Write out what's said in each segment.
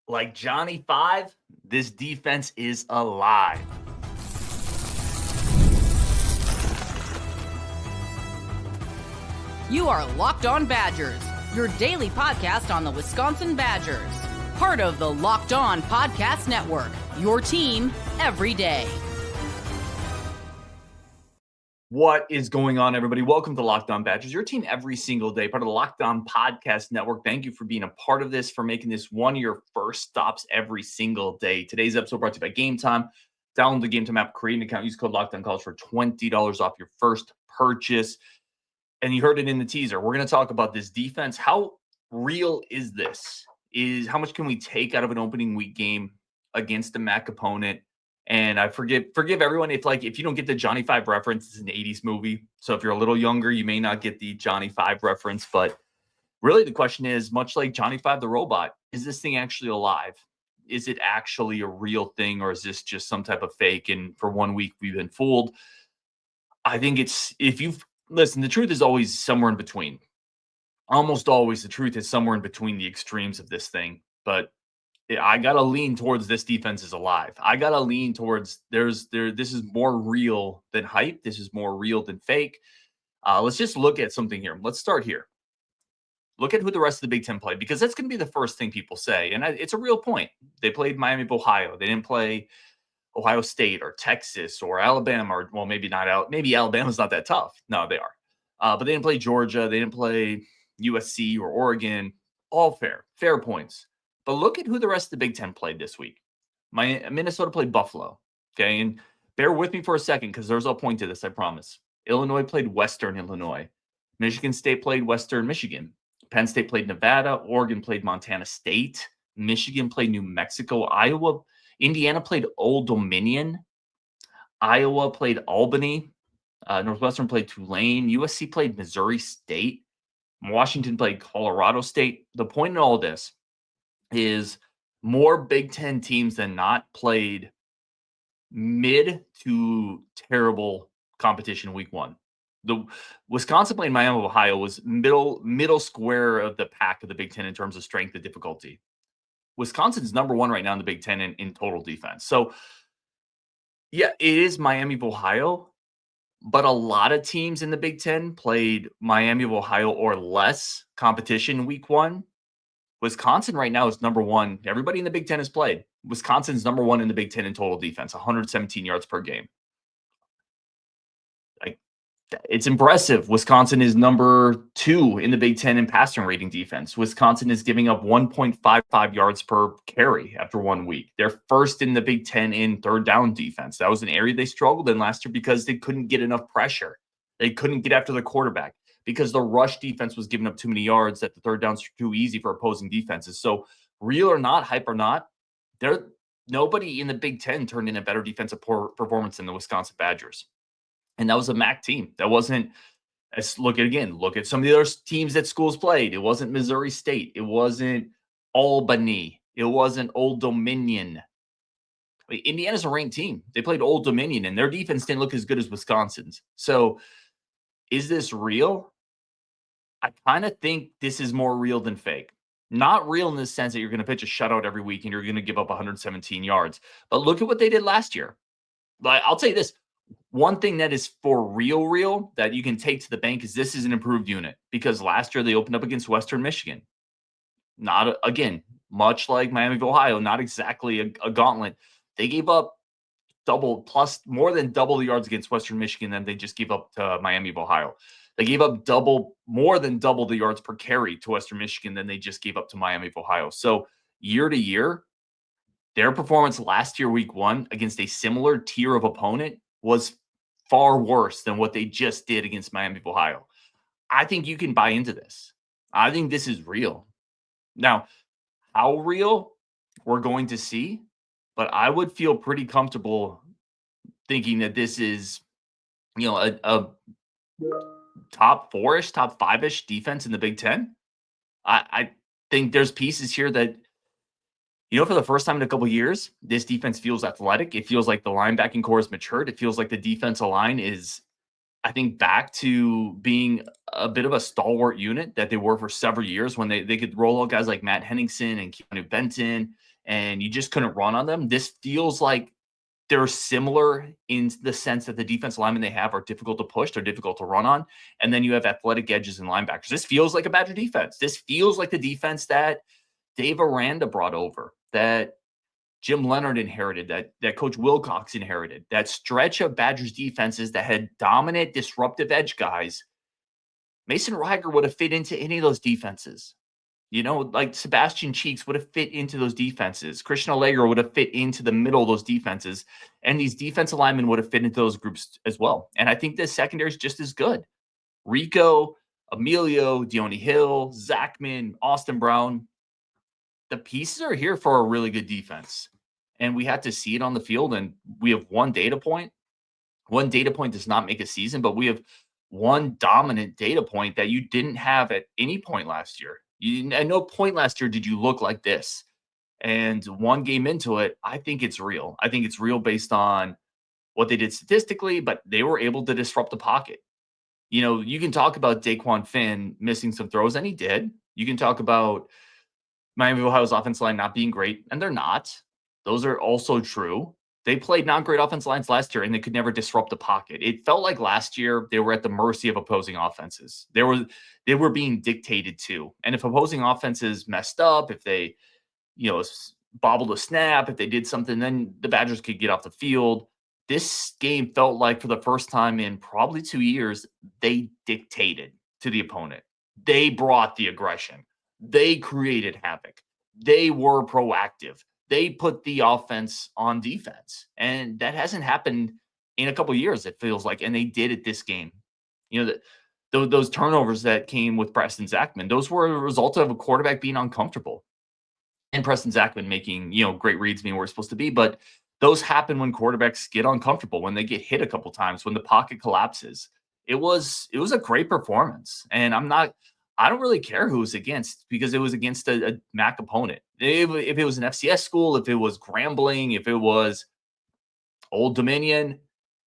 Like Johnny Five, this defense is alive. You are Locked On Badgers, your daily podcast on the Wisconsin Badgers. Part of the Locked On Podcast Network, your team every day. What is going on, everybody? Welcome to Locked On Badgers, your team every single day, part of the Locked On Podcast Network. Thank you for being a part of this, for making this one of your first stops every single day. Today's episode brought to you by GameTime. Download the GameTime app, create an account, use code LOCKEDONCollege for $20 off your first purchase. And you heard it in the teaser. We're going to talk about this defense. How real is this? How much can we take out of an opening week game against a MAC opponent? And I forgive everyone if you don't get the Johnny Five reference. It's an 80s movie. So if you're a little younger, you may not get the Johnny Five reference. But really the question is, much like Johnny Five the robot, is this thing actually alive? Is it actually a real thing, or is this just some type of fake? And for 1 week, we've been fooled. I think listen, the truth is always somewhere in between. Almost always the truth is somewhere in between the extremes of this thing. But I got to lean towards this defense is alive. I got to lean towards this is more real than hype. This is more real than fake. Let's just look at something here. Let's start here. Look at who the rest of the Big Ten played, because that's going to be the first thing people say. And it's a real point. They played Miami of Ohio. They didn't play Ohio State or Texas or Alabama, or well, maybe not. Maybe Alabama's not that tough. No, they are. But they didn't play Georgia. They didn't play USC or Oregon. All fair points. But look at who the rest of the Big Ten played this week. Minnesota played Buffalo. Okay, and bear with me for a second, because there's a point to this, I promise. Illinois played Western Illinois. Michigan State played Western Michigan. Penn State played Nevada. Oregon played Montana State. Michigan played New Mexico. Indiana played Old Dominion. Iowa played Albany. Northwestern played Tulane. USC played Missouri State. Washington played Colorado State. The point in all this is more Big Ten teams than not played mid to terrible competition week one. The Wisconsin playing Miami of Ohio was middle square of the pack of the Big Ten in terms of strength and difficulty. Wisconsin's number one right now in the Big Ten in total defense. So, yeah, it is Miami of Ohio, but a lot of teams in the Big Ten played Miami of Ohio or less competition week one. Wisconsin right now is number one. Everybody in the Big Ten has played. Wisconsin's number one in the Big Ten in total defense, 117 yards per game. It's impressive. Wisconsin is number two in the Big Ten in passing rating defense. Wisconsin is giving up 1.55 yards per carry after 1 week. They're first in the Big Ten in third down defense. That was an area they struggled in last year because they couldn't get enough pressure. They couldn't get after the quarterback because the rush defense was giving up too many yards, that the third downs were too easy for opposing defenses. So real or not, hype or not, nobody in the Big Ten turned in a better defensive performance than the Wisconsin Badgers. And that was a MAC team. That wasn't, look at some of the other teams that schools played. It wasn't Missouri State. It wasn't Albany. It wasn't Old Dominion. Indiana's a ranked team. They played Old Dominion, and their defense didn't look as good as Wisconsin's. So is this real? I kind of think this is more real than fake. Not real in the sense that you're going to pitch a shutout every week and you're going to give up 117 yards. But look at what they did last year. I'll tell you this. One thing that is for real that you can take to the bank is this is an improved unit, because last year they opened up against Western Michigan. Not, again, much like Miami of Ohio, not exactly a gauntlet. They gave up more than double the yards against Western Michigan than they just gave up to Miami of Ohio. They gave up more than double the yards per carry to Western Michigan than they just gave up to Miami of Ohio. So year to year, their performance last year, week one, against a similar tier of opponent was far worse than what they just did against Miami of Ohio. I think you can buy into this. I think this is real. Now, how real, we're going to see, but I would feel pretty comfortable thinking that this is, a top four-ish, top five-ish defense in the Big Ten. I think there's pieces here that, for the first time in a couple of years, this defense feels athletic. It feels like the linebacking core has matured. It feels like the defensive line is, I think, back to being a bit of a stalwart unit that they were for several years when they could roll out guys like Matt Henningsen and Keanu Benton and you just couldn't run on them. This feels like they're similar in the sense that the defensive linemen they have are difficult to push, they're difficult to run on, and then you have athletic edges and linebackers. This feels like a Badger defense. This feels like the defense that Dave Aranda brought over, that Jim Leonard inherited, that Coach Wilcox inherited, that stretch of Badgers defenses that had dominant, disruptive edge guys. Mason Reiger would have fit into any of those defenses. Like Sebastian Cheeks would have fit into those defenses. Christian Allegro would have fit into the middle of those defenses. And these defensive linemen would have fit into those groups as well. And I think the secondary is just as good. Rico, Emilio, Deone Hill, Zachman, Austin Brown. The pieces are here for a really good defense. And we have to see it on the field. And we have one data point. One data point does not make a season, but we have one dominant data point that you didn't have at any point last year. At no point last year did you look like this. And one game into it, I think it's real. I think it's real based on what they did statistically, but they were able to disrupt the pocket. You can talk about Daquan Finn missing some throws, and he did. You can talk about Miami of Ohio's offensive line not being great, and they're not. Those are also true. They played not great offensive lines last year, and they could never disrupt the pocket. It felt like last year they were at the mercy of opposing offenses. They were being dictated to. And if opposing offenses messed up, if they, bobbled a snap, if they did something, then the Badgers could get off the field. This game felt like for the first time in probably 2 years, they dictated to the opponent. They brought the aggression. They created havoc. They were proactive. They put the offense on defense. And that hasn't happened in a couple of years, it feels like. And they did it this game. Those turnovers that came with Preston Zachman, those were a result of a quarterback being uncomfortable. And Preston Zachman making, great reads being where it's supposed to be. But those happen when quarterbacks get uncomfortable, when they get hit a couple times, when the pocket collapses. It was a great performance. And I don't really care who it was against because it was against a MAC opponent. If it was an FCS school, if it was Grambling, if it was Old Dominion,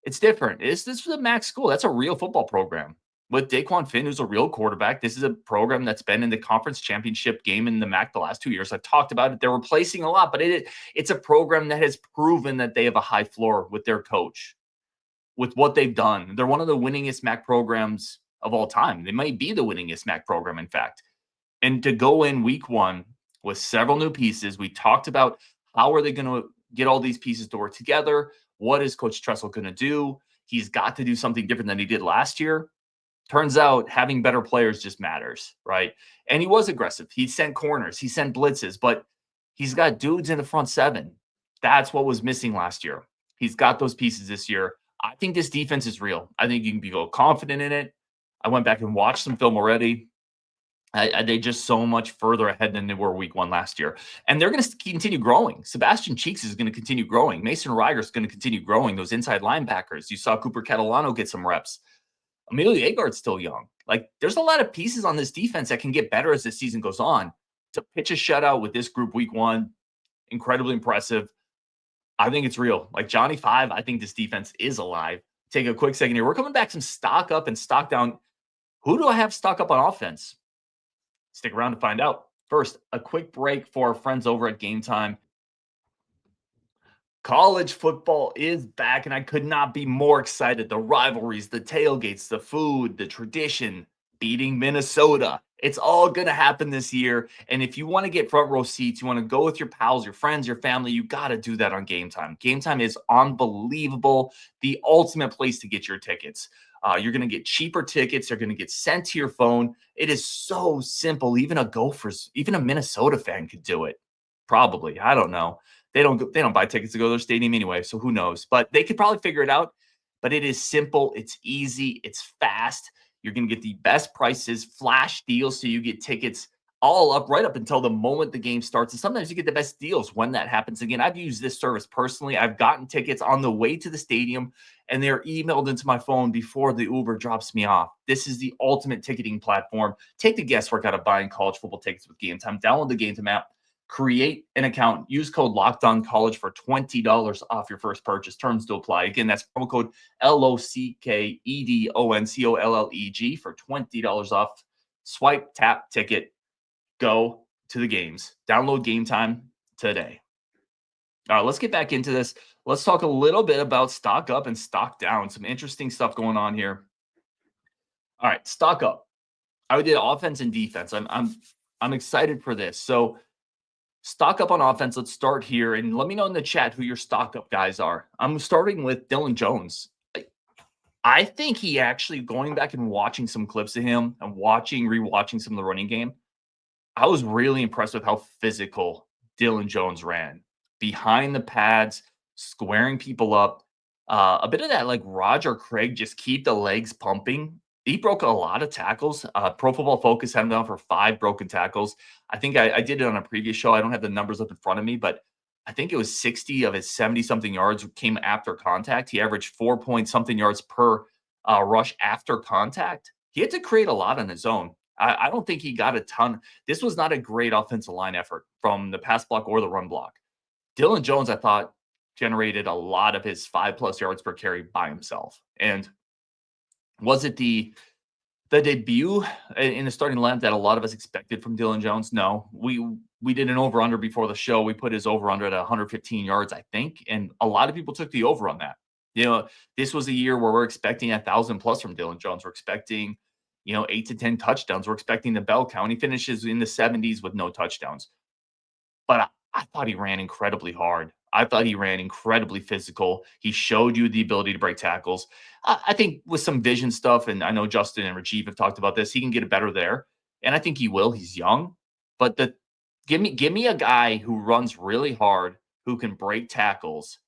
it's different. This was a MAC school. That's a real football program. With Daquan Finn, who's a real quarterback, this is a program that's been in the conference championship game in the MAC the last 2 years. I've talked about it. They're replacing a lot, but it's a program that has proven that they have a high floor with their coach, with what they've done. They're one of the winningest MAC programs of all time. They might be the winningest MAC program, in fact. And to go in week one with several new pieces, we talked about how are they going to get all these pieces to work together? What is Coach Tressel going to do? He's got to do something different than he did last year. Turns out having better players just matters, right? And he was aggressive. He sent corners. He sent blitzes, but he's got dudes in the front seven. That's what was missing last year. He's got those pieces this year. I think this defense is real. I think you can be confident in it. I went back and watched some film already. They just so much further ahead than they were week one last year. And they're going to continue growing. Sebastian Cheeks is going to continue growing. Mason Reiger is going to continue growing. Those inside linebackers. You saw Cooper Catalano get some reps. Omilloi Agard's still young. Like, there's a lot of pieces on this defense that can get better as the season goes on. To pitch a shutout with this group week one, incredibly impressive. I think it's real. Like Johnny 5, I think this defense is alive. Take a quick second here. We're coming back some stock up and stock down. Who do I have stock up on offense? Stick around to find out. First, a quick break for our friends over at GameTime. College football is back, and I could not be more excited. The rivalries, the tailgates, the food, the tradition, beating Minnesota. It's all going to happen this year. And if you want to get front row seats, you want to go with your pals, your friends, your family, you got to do that on GameTime. GameTime is unbelievable. The ultimate place to get your tickets. You're going to get cheaper tickets. They're going to get sent to your phone. It is so simple. Even a Minnesota fan could do it. Probably. I don't know. They don't buy tickets to go to their stadium anyway, so who knows? But they could probably figure it out. But it is simple. It's easy. It's fast. You're going to get the best prices, flash deals, so you get tickets all up right up until the moment the game starts. And sometimes you get the best deals when that happens. Again, I've used this service personally. I've gotten tickets on the way to the stadium, and they're emailed into my phone before the Uber drops me off. This is the ultimate ticketing platform. Take the guesswork out of buying college football tickets with GameTime. Download the GameTime app. Create an account. Use code LOCKEDONCollege for $20 off your first purchase. Terms to apply. Again, that's promo code LOCKEDONCOLLEG for $20 off. Swipe, tap, ticket. Go to the games. Download GameTime today. All right, let's get back into this. Let's talk a little bit about stock up and stock down. Some interesting stuff going on here. All right, stock up. I did offense and defense. I'm excited for this. So stock up on offense. Let's start here and let me know in the chat who your stock up guys are. I'm starting with Dilin Jones. I think he actually, going back and watching some clips of him and rewatching some of the running game, I was really impressed with how physical Dilin Jones ran behind the pads, squaring people up. A bit of that like Roger Craig, just keep the legs pumping. He broke a lot of tackles. Pro Football Focus had him down for 5 broken tackles. I think I did it on a previous show. I don't have the numbers up in front of me, but I think it was 60 of his 70 something yards came after contact. He averaged 4 point something yards per rush after contact. He had to create a lot on his own. I don't think he got a ton. This was not a great offensive line effort from the pass block or the run block. Dilin Jones, I thought, generated a lot of his 5+ yards per carry by himself. And was it the debut in the starting lineup that a lot of us expected from Dilin Jones? No. We did an over-under before the show. We put his over-under at 115 yards, I think, and a lot of people took the over on that. This was a year where we're expecting 1,000 plus from Dilin Jones. We're expecting, 8 to 10 touchdowns. We're expecting the bell count. He finishes in the 70s with no touchdowns. But I thought he ran incredibly hard. I thought he ran incredibly physical. He showed you the ability to break tackles. I think with some vision stuff, and I know Justin and Rajiv have talked about this, he can get it better there. And I think he will. He's young. But give me a guy who runs really hard, who can break tackles,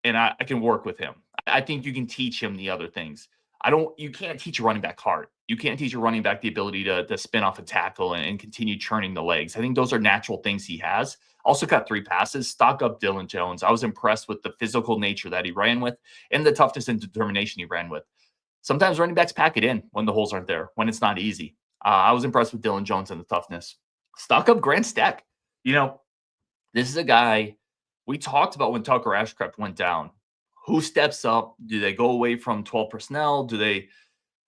and I can work with him. I think you can teach him the other things. You can't teach a running back hard. You can't teach a running back the ability to spin off a tackle and continue churning the legs. I think those are natural things he has. Also got 3 passes. Stock up Dilin Jones. I was impressed with the physical nature that he ran with and the toughness and determination he ran with. Sometimes running backs pack it in when the holes aren't there, when it's not easy. I was impressed with Dilin Jones and the toughness. Stock up Grant Steck. This is a guy we talked about when Tucker Ashcraft went down. Who steps up? Do they go away from 12 personnel?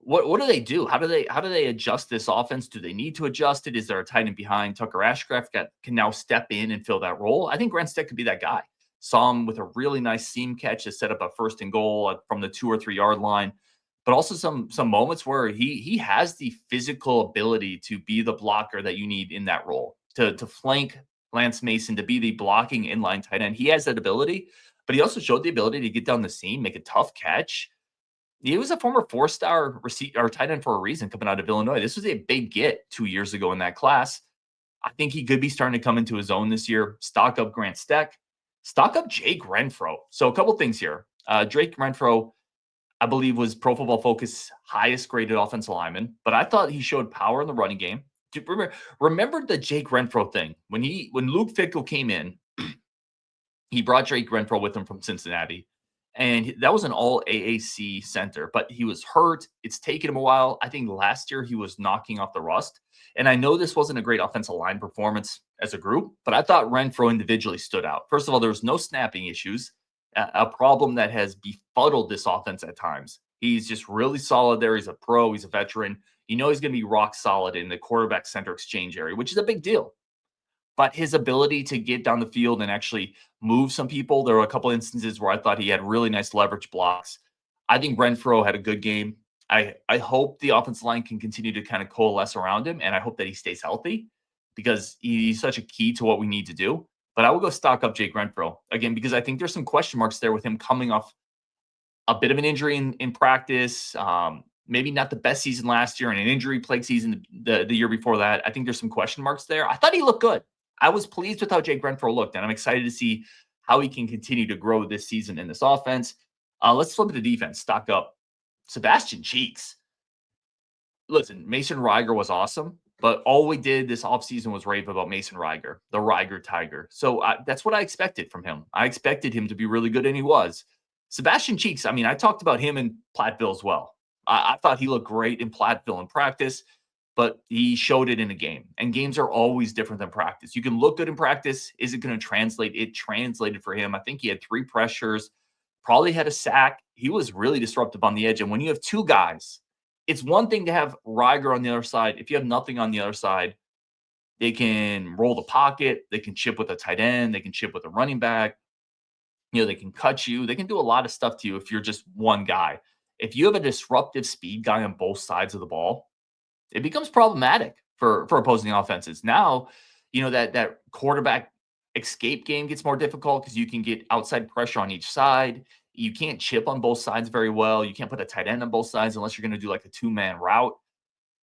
What do they do? How do they adjust this offense? Do they need to adjust it? Is there a tight end behind? Tucker Ashcraft can now step in and fill that role. I think Grant Steck could be that guy. Saw him with a really nice seam catch to set up a 1st and goal from the 2 or 3 yard line, but also some moments where he has the physical ability to be the blocker that you need in that role, to flank Lance Mason, to be the blocking inline tight end. He has that ability, but he also showed the ability to get down the seam, make a tough catch. He was a former 4-star receiver or tight end for a reason coming out of Illinois. This was a big get 2 years ago in that class. I think he could be starting to come into his own this year. Stock up Grant Steck. Stock up Jake Renfro. So a couple things here. Jake Renfro, I believe, was Pro Football Focus highest graded offensive lineman, but I thought he showed power in the running game. Remember the Jake Renfro thing when Luke Fickell came in. He brought Jake Renfro with him from Cincinnati, and that was an all AAC center, but he was hurt. It's taken him a while. I think last year he was knocking off the rust. And I know this wasn't a great offensive line performance as a group, but I thought Renfro individually stood out. First of all, there was no snapping issues, a problem that has befuddled this offense at times. He's just really solid there. He's a pro. He's a veteran. He's going to be rock solid in the quarterback center exchange area, which is a big deal. But his ability to get down the field and actually move some people, there were a couple instances where I thought he had really nice leverage blocks. I think Renfro had a good game. I hope the offensive line can continue to kind of coalesce around him, and I hope that he stays healthy because he's such a key to what we need to do. But I will go stock up Jake Renfro, again, because I think there's some question marks there with him coming off a bit of an injury in practice, maybe not the best season last year, and an injury-plagued season the year before that. I think there's some question marks there. I thought he looked good. I was pleased with how Jake Renfro looked, and I'm excited to see how he can continue to grow this season in this offense. Let's flip it to defense. Stock up Sebastian Cheeks. Listen, Mason Reiger was awesome, but all we did this offseason was rave about Mason Reiger, the Reiger Tiger. So that's what I expected from him. I expected him to be really good, and he was. Sebastian Cheeks, I talked about him in Platteville as well. I thought he looked great in Platteville in practice, but he showed it in a game. And games are always different than practice. You can look good in practice. Is it going to translate? It translated for him. I think he had 3 pressures, probably had a sack. He was really disruptive on the edge. And when you have 2 guys, it's one thing to have Reiger on the other side. If you have nothing on the other side, they can roll the pocket. They can chip with a tight end. They can chip with a running back. They can cut you. They can do a lot of stuff to you if you're just one guy. If you have a disruptive speed guy on both sides of the ball, it becomes problematic for opposing offenses. Now, that quarterback escape game gets more difficult because you can get outside pressure on each side. You can't chip on both sides very well. You can't put a tight end on both sides unless you're going to do like a two-man route.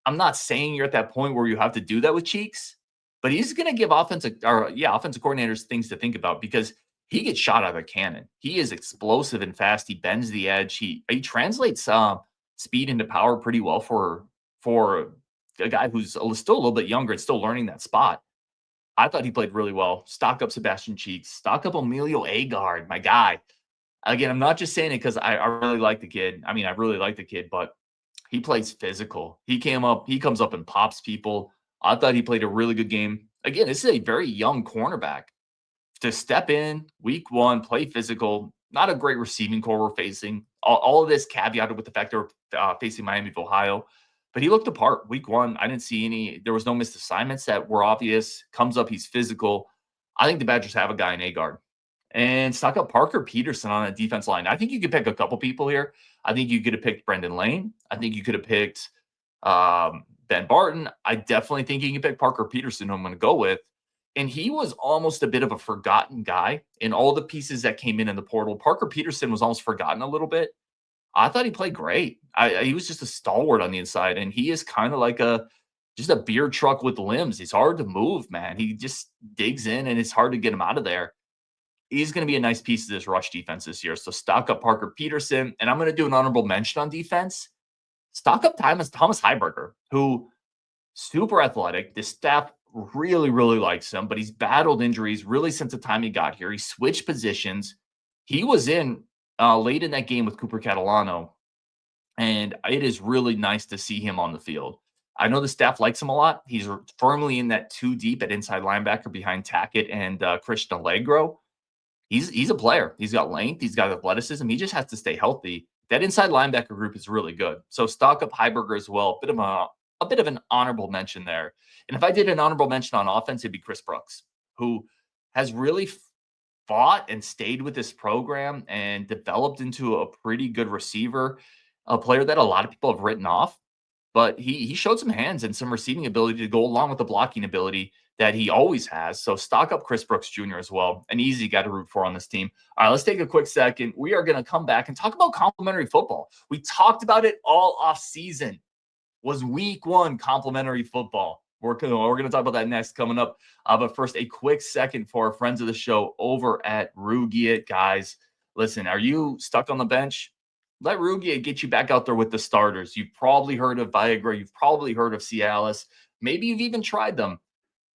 I'm not saying you're at that point where you have to do that with Cheeks, but he's going to give offensive coordinators things to think about because he gets shot out of a cannon. He is explosive and fast. He bends the edge. He translates speed into power pretty well for a guy who's still a little bit younger and still learning that spot. I thought he played really well. Stock up Sebastian Cheeks. Stock up Omilloi Agard, my guy. Again, I'm not just saying it because I really like the kid. I mean, I really like the kid, but he plays physical. He comes up and pops people. I thought he played a really good game. Again, this is a very young cornerback. To step in week one, play physical, not a great receiving core we're facing. All of this caveated with the fact they're facing Miami of Ohio. But he looked apart week one. I didn't see there was no missed assignments that were obvious. Comes up, he's physical. I think the Badgers have a guy in Agard. And stock up Parker Peterson on that defense line. I think you could pick a couple people here. I think you could have picked Brendan Lane. I think you could have picked Ben Barton. I definitely think you can pick Parker Peterson, who I'm going to go with. And he was almost a bit of a forgotten guy in all the pieces that came in the portal. Parker Peterson was almost forgotten a little bit. I thought he played great. He was just a stalwart on the inside, and he is kind of like just a beer truck with limbs. He's hard to move, man. He just digs in, and it's hard to get him out of there. He's going to be a nice piece of this rush defense this year. So stock up Parker Peterson, and I'm going to do an honorable mention on defense. Stock up Thomas Heiberger, who super athletic. The staff really, really likes him, but he's battled injuries really since the time he got here. He switched positions. He was in late in that game with Cooper Catalano, and it is really nice to see him on the field. I know the staff likes him a lot. He's firmly in that two deep at inside linebacker behind Tackett and Christian Allegro. He's a player. He's got length. He's got athleticism. He just has to stay healthy. That inside linebacker group is really good. So stock up Heiberger as well. A bit of an honorable mention there. And if I did an honorable mention on offense, it'd be Chris Brooks, who has really fought and stayed with this program and developed into a pretty good receiver, a player that a lot of people have written off. But he showed some hands and some receiving ability to go along with the blocking ability that he always has. So stock up Chris Brooks Jr. as well. An easy guy to root for on this team. All right, let's take a quick second. We are going to come back and talk about complementary football. We talked about it all off season. Was week one complementary football. We're going to talk about that next coming up. But first, a quick second for our friends of the show over at Rugiet. Guys, listen, are you stuck on the bench? Let Rugiet get you back out there with the starters. You've probably heard of Viagra. You've probably heard of Cialis. Maybe you've even tried them.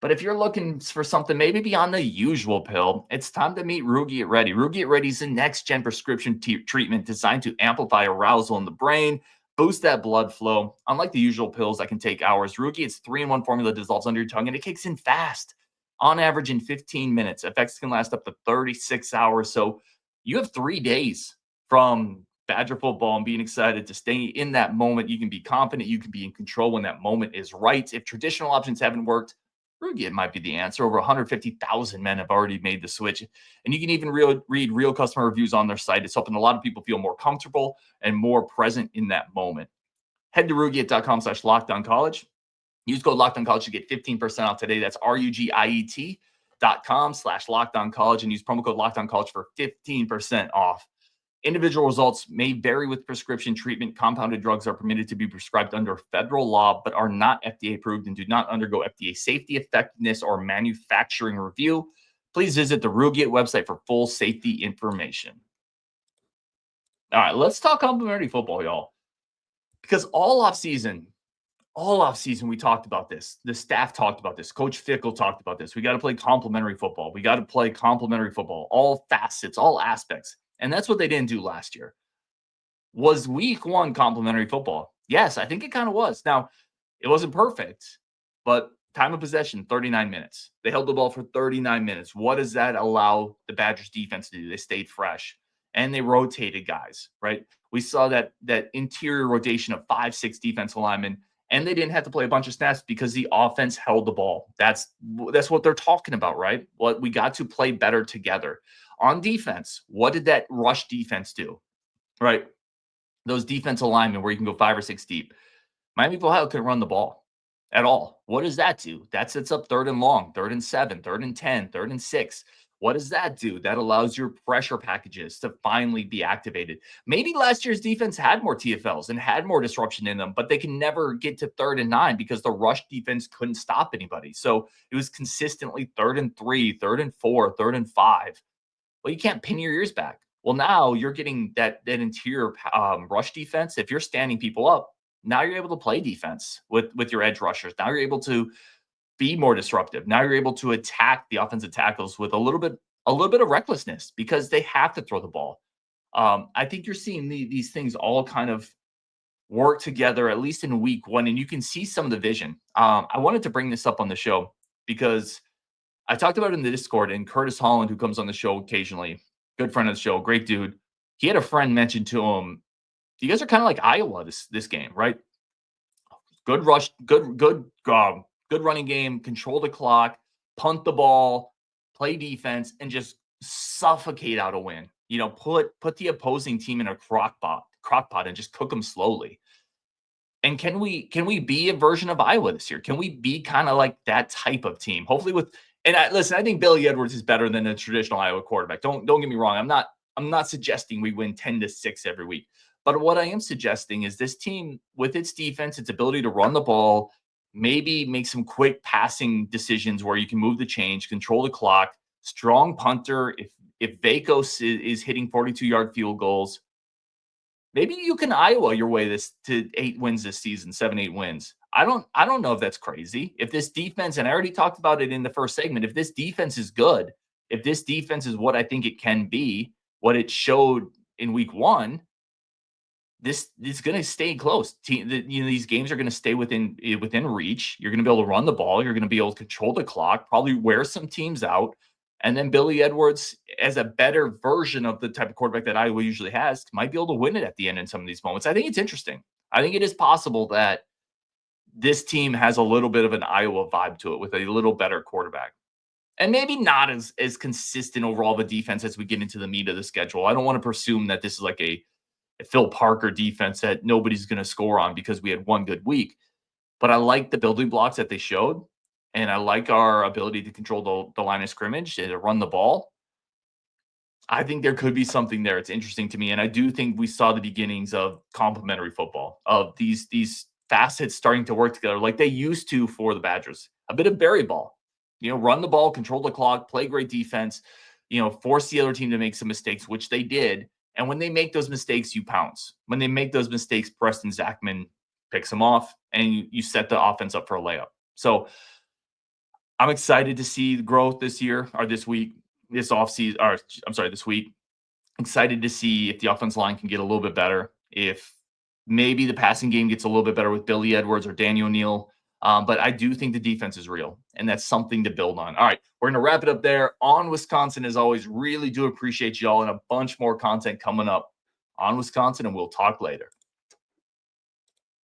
But if you're looking for something maybe beyond the usual pill, it's time to meet Rugiet Ready. Rugiet Ready is the next-gen prescription treatment designed to amplify arousal in the brain, boost that blood flow. Unlike the usual pills that can take hours, Rugiet's 3-in-1 formula dissolves under your tongue, and it kicks in fast. On average, in 15 minutes. Effects can last up to 36 hours. So you have 3 days from Badger football and being excited to stay in that moment. You can be confident. You can be in control when that moment is right. If traditional options haven't worked, Rugiet might be the answer. Over 150,000 men have already made the switch. And you can even read real customer reviews on their site. It's helping a lot of people feel more comfortable and more present in that moment. Head to Rugiet.com/LockedOnCollege. Use code LockedOnCollege to get 15% off today. That's Rugiet.com/LockedOnCollege and use promo code LockedOnCollege for 15% off. Individual results may vary with prescription treatment. Compounded drugs are permitted to be prescribed under federal law, but are not FDA approved and do not undergo FDA safety, effectiveness, or manufacturing review. Please visit the Rugiet website for full safety information. All right, let's talk complementary football, y'all. Because all offseason, we talked about this. The staff talked about this. Coach Fickle talked about this. We got to play complementary football. All facets, all aspects. And that's what they didn't do last year. Was week one complementary football? Yes, I think it kind of was. Now, it wasn't perfect, but time of possession, 39 minutes. They held the ball for 39 minutes. What does that allow the Badgers defense to do? They stayed fresh and they rotated guys, right? We saw that interior rotation of 5-6 defensive linemen and they didn't have to play a bunch of snaps because the offense held the ball. That's what they're talking about, right? What we got to play better together. On defense, what did that rush defense do? Right? Those defensive linemen where you can go 5 or 6 deep. Miami of Ohio couldn't run the ball at all. What does that do? That sets up 3rd and long, 3rd and 7, 3rd and 10, 3rd and 6. What does that do? That allows your pressure packages to finally be activated. Maybe last year's defense had more TFLs and had more disruption in them, but they can never get to 3rd and 9 because the rush defense couldn't stop anybody. So it was consistently 3rd and 3, 3rd and 4, 3rd and 5. Well, you can't pin your ears back. Well, now you're getting that interior rush defense. If you're standing people up, now you're able to play defense with your edge rushers. Now you're able to be more disruptive. Now you're able to attack the offensive tackles with a little bit of recklessness because they have to throw the ball. I think you're seeing these things all kind of work together, at least in week 1, and you can see some of the vision. I wanted to bring this up on the show because I talked about it in the Discord, and Curtis Holland, who comes on the show occasionally, good friend of the show, great dude. He had a friend mention to him, you guys are kind of like Iowa this game, right? Good rush, good running game, control the clock, punt the ball, play defense, and just suffocate out a win. You know, put the opposing team in a crock pot and just cook them slowly. And can we be a version of Iowa this year? Can we be kind of like that type of team? Hopefully listen, I think Billy Edwards is better than a traditional Iowa quarterback. Don't get me wrong. I'm not suggesting we win 10-6 every week. But what I am suggesting is this team, with its defense, its ability to run the ball, maybe make some quick passing decisions where you can move the change, control the clock, strong punter. If Vakos is hitting 42-yard field goals, maybe you can Iowa your way to 8 wins this season, 7-8 wins. I don't know if that's crazy. If this defense, and I already talked about it in the first segment, if this defense is good, if this defense is what I think it can be, what it showed in week 1, this is going to stay close. These games are going to stay within reach. You're going to be able to run the ball. You're going to be able to control the clock, probably wear some teams out. And then Billy Edwards, as a better version of the type of quarterback that Iowa usually has, might be able to win it at the end in some of these moments. I think it's interesting. I think it is possible that this team has a little bit of an Iowa vibe to it with a little better quarterback. And maybe not as consistent overall of a defense as we get into the meat of the schedule. I don't want to presume that this is like a Phil Parker defense that nobody's going to score on because we had one good week. But I like the building blocks that they showed. And I like our ability to control the line of scrimmage and to run the ball. I think there could be something there. It's interesting to me. And I do think we saw the beginnings of complementary football, of these facets starting to work together like they used to for the Badgers. A bit of berry ball. Run the ball, control the clock, play great defense, force the other team to make some mistakes, which they did. And when they make those mistakes, you pounce. When they make those mistakes, Preston Zachman picks them off, and you set the offense up for a layup. So I'm excited to see the growth this week. This week. Excited to see if the offensive line can get a little bit better, if maybe the passing game gets a little bit better with Billy Edwards or Daniel Neal. But I do think the defense is real, and that's something to build on. All right, we're going to wrap it up there on Wisconsin. As always, really do appreciate y'all, and a bunch more content coming up on Wisconsin, and we'll talk later.